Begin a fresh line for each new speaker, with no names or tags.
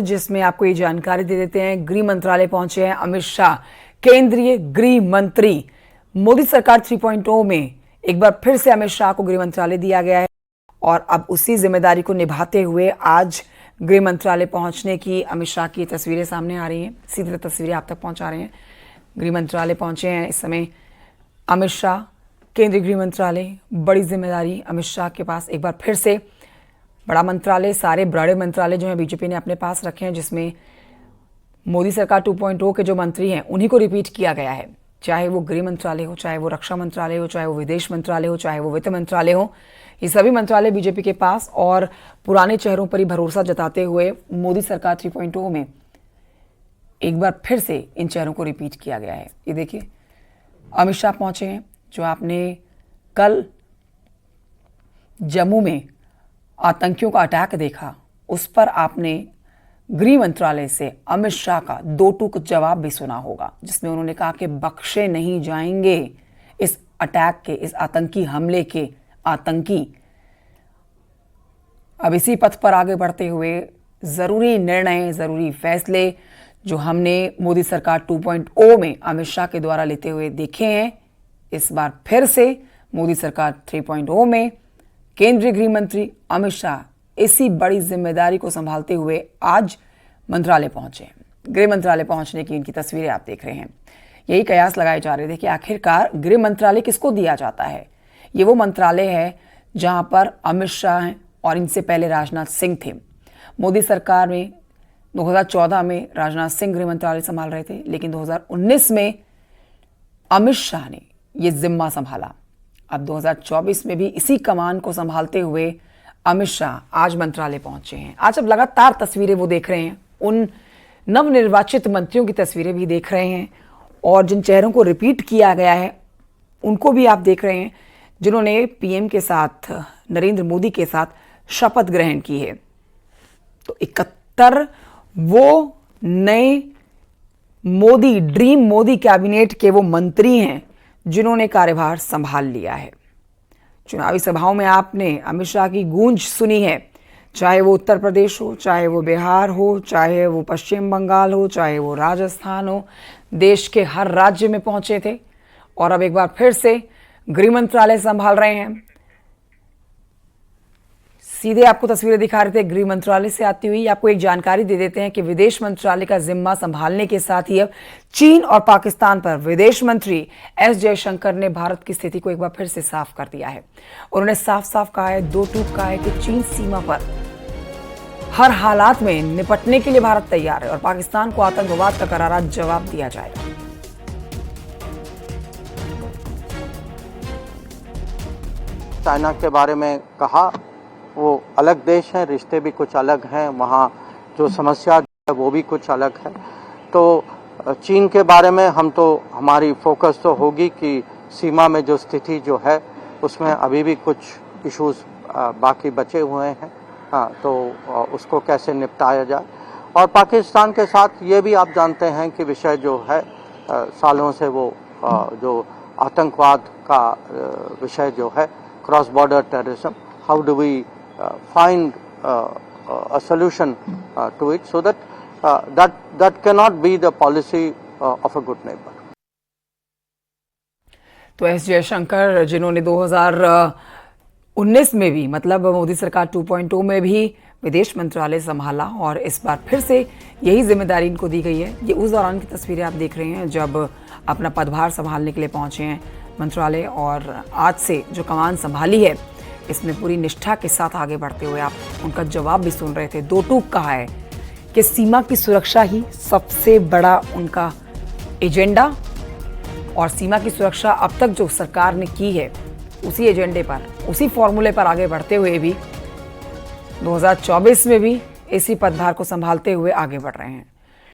जिसमें आपको ये जानकारी दे देते हैं। गृह मंत्रालय पहुंचे हैं अमित शाह। केंद्रीय गृह मंत्री मोदी सरकार 3.0 में एक बार फिर से अमित शाह को गृह मंत्रालय दिया गया है और अब उसी जिम्मेदारी को निभाते हुए आज गृह मंत्रालय पहुंचने की अमित शाह की तस्वीरें सामने आ रही हैं। सीधी तस्वीरें आप तक पहुंचा रहे हैं। गृह मंत्रालय पहुंचे हैं इस समय अमित शाह। केंद्रीय गृह मंत्रालय, बड़ी जिम्मेदारी अमित शाह के पास। एक बार फिर से बड़ा मंत्रालय, सारे बड़े मंत्रालय जो हैं बीजेपी ने अपने पास रखे हैं, जिसमें मोदी सरकार 2.0 के जो मंत्री हैं उन्हीं को रिपीट किया गया है। चाहे वो गृह मंत्रालय हो, चाहे वो रक्षा मंत्रालय हो, चाहे वो विदेश मंत्रालय हो, चाहे वो वित्त मंत्रालय हो, ये सभी मंत्रालय बीजेपी के पास और पुराने चेहरों पर ही भरोसा जताते हुए मोदी सरकार 3.0 में एक बार फिर से इन चेहरों को रिपीट किया गया है। ये देखिए अमित शाह पहुंचे हैं। जो आपने कल जम्मू में आतंकियों का अटैक देखा, उस पर आपने गृह मंत्रालय से अमित शाह का 2 टूक जवाब भी सुना होगा, जिसमें उन्होंने कहा कि बख्शे नहीं जाएंगे इस अटैक के, इस आतंकी हमले के आतंकी। अब इसी पथ पर आगे बढ़ते हुए जरूरी निर्णय, जरूरी फैसले जो हमने मोदी सरकार 2.0 में अमित शाह के द्वारा लेते हुए देखे हैं, इस बार फिर से मोदी सरकार 3.0 में केंद्रीय गृह मंत्री अमित शाह इसी बड़ी जिम्मेदारी को संभालते हुए आज मंत्रालय पहुंचे। गृह मंत्रालय पहुंचने की इनकी तस्वीरें आप देख रहे हैं। यही कयास लगाए जा रहे थे कि आखिरकार गृह मंत्रालय किसको दिया जाता है। ये वो मंत्रालय है जहां पर अमित शाह हैं और इनसे पहले राजनाथ सिंह थे। मोदी सरकार में 2014 में राजनाथ सिंह गृह मंत्रालय संभाल रहे थे, लेकिन 2019 में अमित शाह ने ये जिम्मा संभाला। अब 2024 में भी इसी कमान को संभालते हुए अमित शाह आज मंत्रालय पहुंचे हैं। आज अब लगातार तस्वीरें वो देख रहे हैं, उन नवनिर्वाचित मंत्रियों की तस्वीरें भी देख रहे हैं और जिन चेहरों को रिपीट किया गया है उनको भी आप देख रहे हैं, जिन्होंने पीएम के साथ, नरेंद्र मोदी के साथ शपथ ग्रहण की है। तो 71 वो नए मोदी, ड्रीम मोदी कैबिनेट के वो मंत्री हैं जिन्होंने कार्यभार संभाल लिया है। चुनावी सभाओं में आपने अमित शाह की गूंज सुनी है, चाहे वो उत्तर प्रदेश हो, चाहे वो बिहार हो, चाहे वो पश्चिम बंगाल हो, चाहे वो राजस्थान हो। देश के हर राज्य में पहुंचे थे और अब एक बार फिर से गृह मंत्रालय संभाल रहे हैं। सीधे आपको तस्वीरें दिखा रहे थे गृह मंत्रालय से आती हुई। आपको एक जानकारी दे देते हैं कि विदेश मंत्रालय का जिम्मा संभालने के साथ ही अब चीन और पाकिस्तान पर विदेश मंत्री एस जयशंकर ने भारत की स्थिति को एक बार फिर से साफ कर दिया है। उन्होंने साफ साफ कहा है, 2 टूक कहा है कि चीन सीमा पर हर हालात में निपटने के लिए भारत तैयार है और पाकिस्तान को आतंकवाद का करारा जवाब दिया जाएगा।
चाइना के बारे में कहा, वो अलग देश है, रिश्ते भी कुछ अलग हैं, वहाँ जो समस्या है वो भी कुछ अलग है। तो चीन के बारे में हमारी फोकस तो होगी कि सीमा में जो स्थिति जो है उसमें अभी भी कुछ इश्यूज बाकी बचे हुए हैं, तो उसको कैसे निपटाया जाए। और पाकिस्तान के साथ ये भी आप जानते हैं कि विषय जो है सालों से वो जो आतंकवाद का विषय जो है, cross border terrorism, how do we find a solution to it so that cannot be the policy of a good neighbor.
तो एस जयशंकर, जिन्होंने 2019 में भी, मतलब मोदी सरकार 2.0 में भी विदेश मंत्रालय संभाला और इस बार फिर से यही जिम्मेदारी इनको दी गई है। ये उस दौरान की तस्वीरें आप देख रहे हैं जब अपना पदभार संभालने के लिए पहुंचे हैं मंत्रालय और आज से जो कमान संभाली है इसमें पूरी निष्ठा के साथ आगे बढ़ते हुए आप उनका जवाब भी सुन रहे थे। 2 टूक कहा है कि सीमा की सुरक्षा ही सबसे बड़ा उनका एजेंडा और सीमा की सुरक्षा अब तक जो सरकार ने की है उसी एजेंडे पर, उसी फॉर्मूले पर आगे बढ़ते हुए भी 2024 में भी इसी पदभार को संभालते हुए आगे बढ़ रहे हैं।